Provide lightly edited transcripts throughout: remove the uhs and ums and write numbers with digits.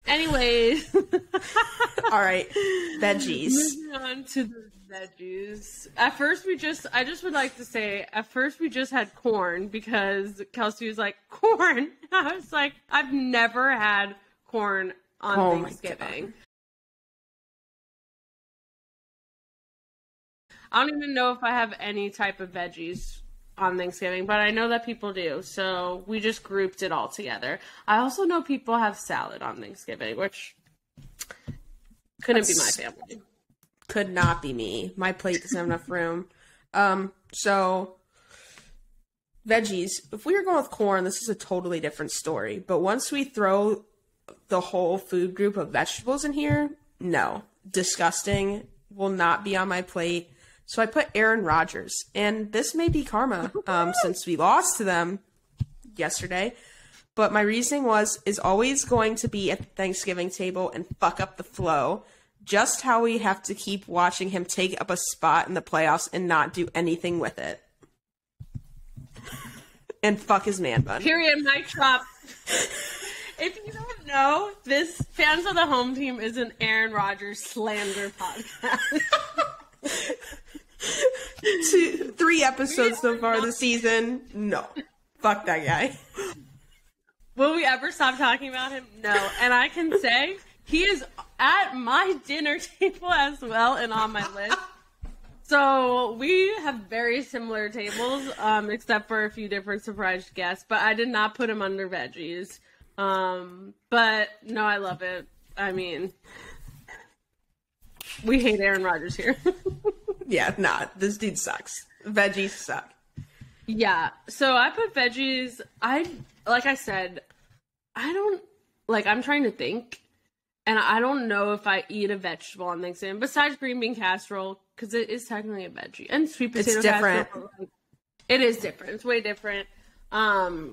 Anyways. All right. Veggies. Moving on to the veggies. At first I just would like to say, at first we just had corn because Kelsey was like, corn? I was like, I've never had corn on Thanksgiving. I don't even know if I have any type of veggies on Thanksgiving, but I know that people do, so we just grouped it all together. I also know people have salad on Thanksgiving, which couldn't be my family. Could not be me. My plate doesn't have enough room. So veggies. If we were going with corn, this is a totally different story. But once we throw the whole food group of vegetables in here, no. Disgusting. Will not be on my plate. So I put Aaron Rodgers. And this may be karma, since we lost to them yesterday. But my reasoning is always going to be at the Thanksgiving table and fuck up the flow. Just how we have to keep watching him take up a spot in the playoffs and not do anything with it. And fuck his man bun. Period, mic drop. If you don't know, this Fans of the Home Team is an Aaron Rodgers slander podcast. 3 episodes so far this season. No. Fuck that guy. Will we ever stop talking about him? No. And I can say he is at my dinner table as well and on my list. So we have very similar tables, except for a few different surprise guests. But I did not put him under veggies. But no, I love it. I mean, we hate Aaron Rodgers here. Yeah, nah, this dude sucks. Veggies suck. Yeah, so I put veggies. Like I said, I'm trying to think, and I don't know if I eat a vegetable on Thanksgiving besides green bean casserole, because it is technically a veggie, and sweet potato casserole. It is different. It's way different. My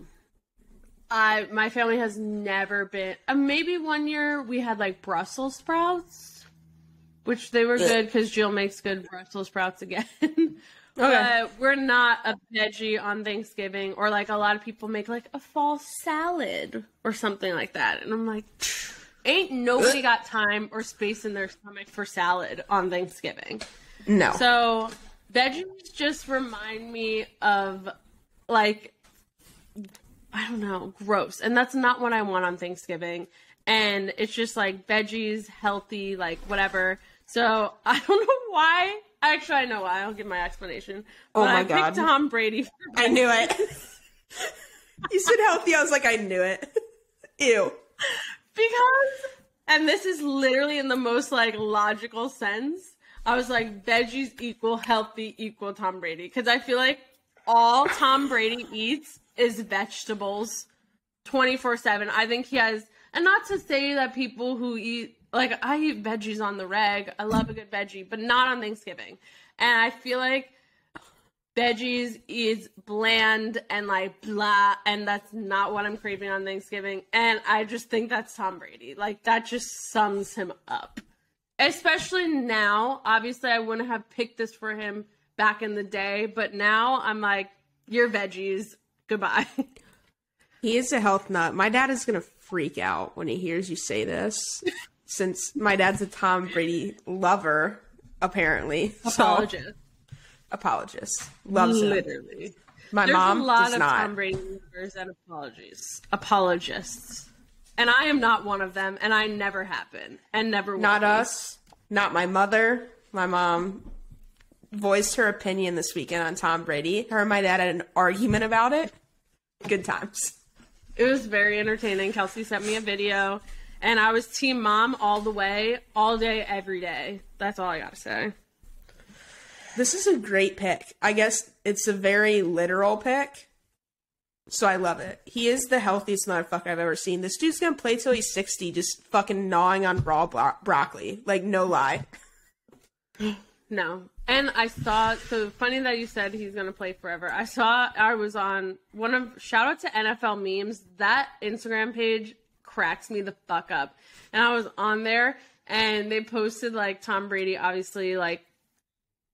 family has never been. Maybe one year we had like Brussels sprouts. Which they were good because Jill makes good Brussels sprouts again. But we're not a veggie on Thanksgiving. Or like a lot of people make like a fall salad or something like that. And I'm like, ain't nobody got time or space in their stomach for salad on Thanksgiving. No. So veggies just remind me of like, I don't know, gross. And that's not what I want on Thanksgiving. And it's just like veggies, healthy, like whatever. So I don't know why. Actually, I know why. I'll give my explanation. Oh my God. I picked Tom Brady. I knew it. You said healthy. I was like, I knew it. Ew. Because, and this is literally in the most like logical sense. I was like, veggies equal healthy equal Tom Brady. Because I feel like all Tom Brady eats is vegetables 24/7. I think he has, and not to say that people who eat, like, I eat veggies on the reg. I love a good veggie, but not on Thanksgiving. And I feel like veggies is bland and like blah, and that's not what I'm craving on Thanksgiving. And I just think that's Tom Brady. Like, that just sums him up. Especially now. Obviously, I wouldn't have picked this for him back in the day, but now I'm like, you're veggies. Goodbye. He is a health nut. My dad is going to freak out when he hears you say this. Since my dad's a Tom Brady lover, apparently. Apologist. So, apologist. Loves him. Literally. My There's mom a lot does of not. Tom Brady lovers and apologists. And I am not one of them, and I never have been, and never will. Not be. us. Not my mother. My mom voiced her opinion this weekend on Tom Brady. Her and my dad had an argument about it. Good times. It was very entertaining. Kelsey sent me a video. And I was team mom all the way, all day, every day. That's all I gotta say. This is a great pick. I guess it's a very literal pick. So I love it. He is the healthiest motherfucker I've ever seen. This dude's gonna play till he's 60, just fucking gnawing on raw broccoli. Like, no lie. No. And I saw, so funny that you said he's gonna play forever. I was on shout out to NFL memes. That Instagram page cracks me the fuck up. And I was on there and they posted like Tom Brady, obviously like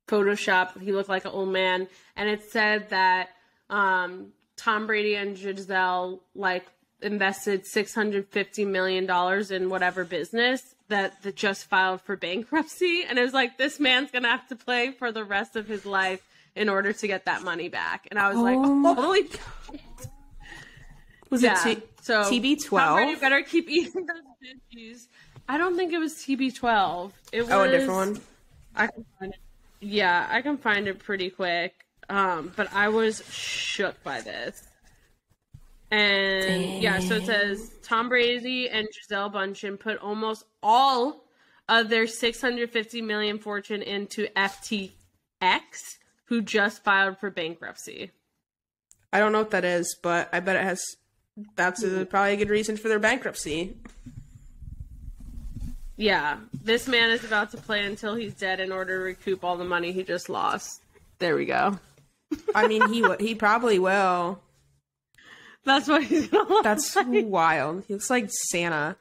Photoshop, he looked like an old man, and it said that Tom Brady and Giselle like invested $650 million in whatever business that just filed for bankruptcy. And it was like, this man's going to have to play for the rest of his life in order to get that money back. And I was like, holy God. Was it so TB12? Tom Brady better keep eating those veggies. I don't think it was TB12. It was a different one? I can find it. Yeah, I can find it pretty quick. But I was shook by this. And yeah, so it says Tom Brady and Gisele Bündchen put almost all of their $650 million fortune into FTX, who just filed for bankruptcy. I don't know what that is, but I bet it has. That's probably a good reason for their bankruptcy. Yeah, this man is about to play until he's dead in order to recoup all the money he just lost. There we go. I mean, he probably will. That's what he's gonna look That's like. wild. He looks like Santa.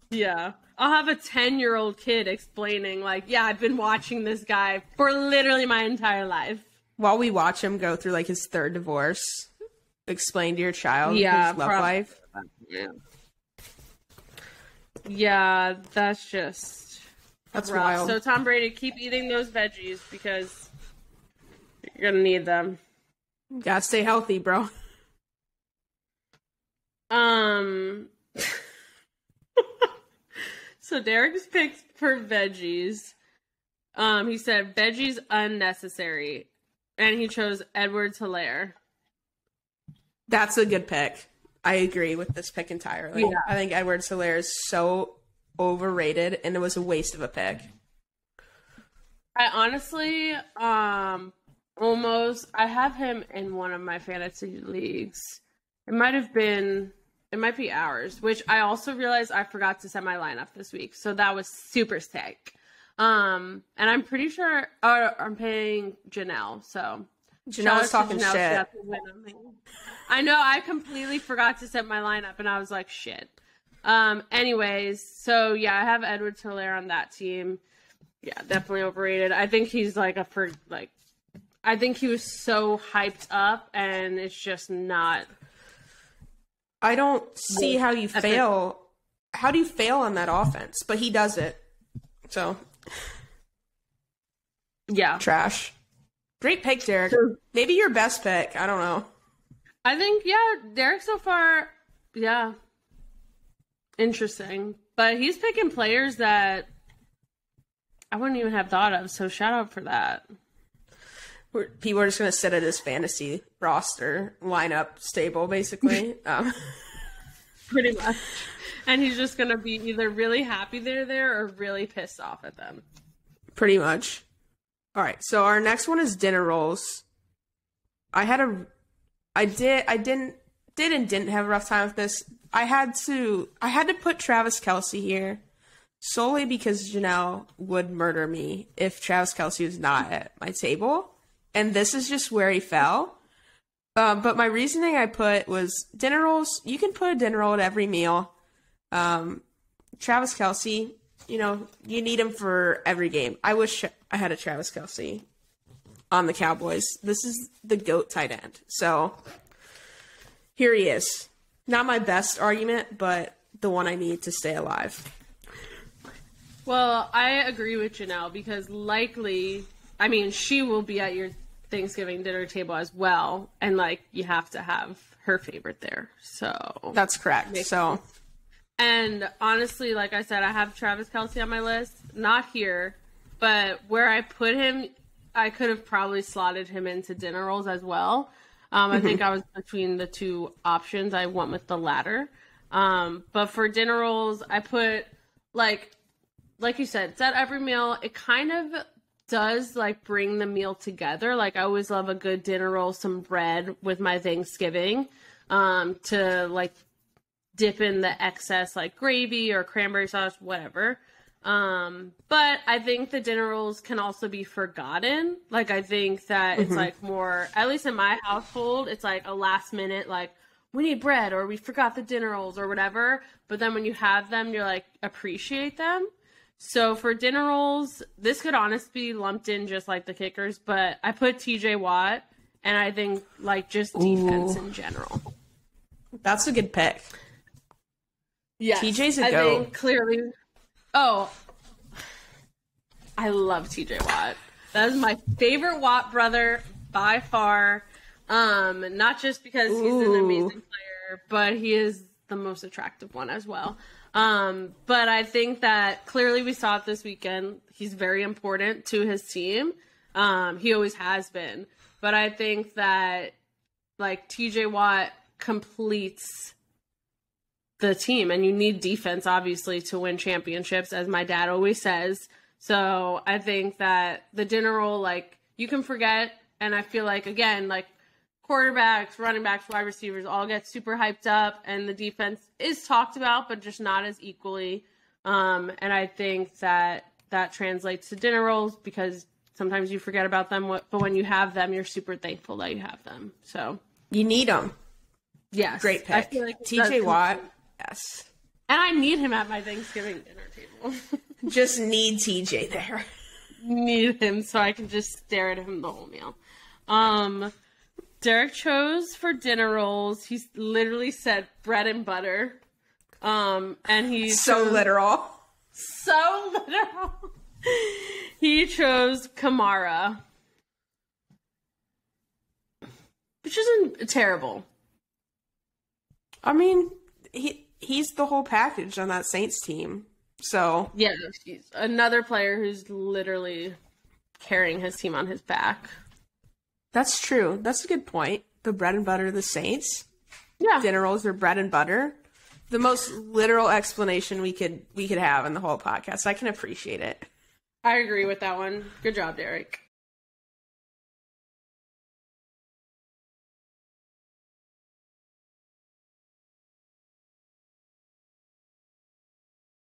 Yeah. I'll have a 10-year-old kid explaining, like, yeah, I've been watching this guy for literally my entire life. While we watch him go through, like, his third divorce, explain to your child his love life. Yeah, that's just That's rough. wild. So, Tom Brady, keep eating those veggies because you're going to need them. Gotta stay healthy, bro. So Derek's picked for veggies. He said veggies unnecessary, and he chose Edwards-Helaire. That's a good pick. I agree with this pick entirely. Yeah. I think Edwards-Helaire is so overrated, and it was a waste of a pick. I honestly, almost, I have him in one of my fantasy leagues. It might be ours, which I also realized I forgot to set my lineup this week. So that was super sick. And I'm pretty sure I'm paying Janelle. So Janelle was talking shit. I know, I completely forgot to set my lineup and I was like, shit. Anyways, so yeah, I have Edwards-Helaire on that team. Yeah, definitely overrated. I think he's I think he was so hyped up and it's just not. I don't see how you fail. How do you fail on that offense? But he does it. So, yeah. Trash. Great pick, Derek. Maybe your best pick. I don't know. I think, yeah, Derek so far, yeah. Interesting. But he's picking players that I wouldn't even have thought of, so shout out for that. People are just going to sit at his fantasy roster, lineup, stable, basically. Pretty much. And he's just going to be either really happy they're there or really pissed off at them. Pretty much. All right, so our next one is dinner rolls. I didn't have a rough time with this. I had to put Travis Kelsey here solely because Janelle would murder me if Travis Kelsey was not at my table. And this is just where he fell. But my reasoning I put was dinner rolls. You can put a dinner roll at every meal. Travis Kelsey, you need him for every game. I wish I had a Travis Kelsey on the Cowboys. This is the GOAT tight end. So here he is. Not my best argument, but the one I need to stay alive. Well, I agree with Janelle because she will be at your Thanksgiving dinner table as well, and you have to have her favorite there. So that's correct. And honestly, like I said, I have Travis Kelsey on my list, not here, but where I put him, I could have probably slotted him into dinner rolls as well. I think I was between the two options. I went with the latter. But for dinner rolls, I put like you said, it's at every meal. It kind of does bring the meal together. I always love a good dinner roll, some bread with my Thanksgiving, to dip in the excess gravy or cranberry sauce, whatever. But I think the dinner rolls can also be forgotten. I think that it's more, at least in my household, it's a last minute, we need bread or we forgot the dinner rolls or whatever. But then when you have them, you're appreciate them. So for dinner rolls, this could honestly be lumped in just like the kickers, but I put TJ Watt and I think just defense in general. That's a good pick. Yes. TJ's a I goat. think clearly. Oh, I love TJ Watt. That is my favorite Watt brother by far. Not just because he's an amazing player, but he is the most attractive one as well. But I think that clearly we saw it this weekend. He's very important to his team. He always has been. But I think that like TJ Watt completes the team, and you need defense obviously to win championships, as my dad always says. So I think that the dinner roll, like, you can forget, and I feel like, again, like, quarterbacks, running backs, wide receivers all get super hyped up, and the defense is talked about, but just not as equally. And I think that translates to dinner rolls, because sometimes you forget about them, but when you have them, you're super thankful that you have them. So you need them. Yes. Great pick. I feel like TJ Watt, yes. And I need him at my Thanksgiving dinner table. Just need TJ there. Need him so I can just stare at him the whole meal. Derek chose for dinner rolls. He literally said bread and butter. And he's so literal. So literal. He chose Kamara, which isn't terrible. I mean, he's the whole package on that Saints team. So yeah, he's another player who's literally carrying his team on his back. That's true. That's a good point. The bread and butter of the Saints. Yeah. Dinner rolls are bread and butter. The most literal explanation we could have in the whole podcast. I can appreciate it. I agree with that one. Good job, Derek.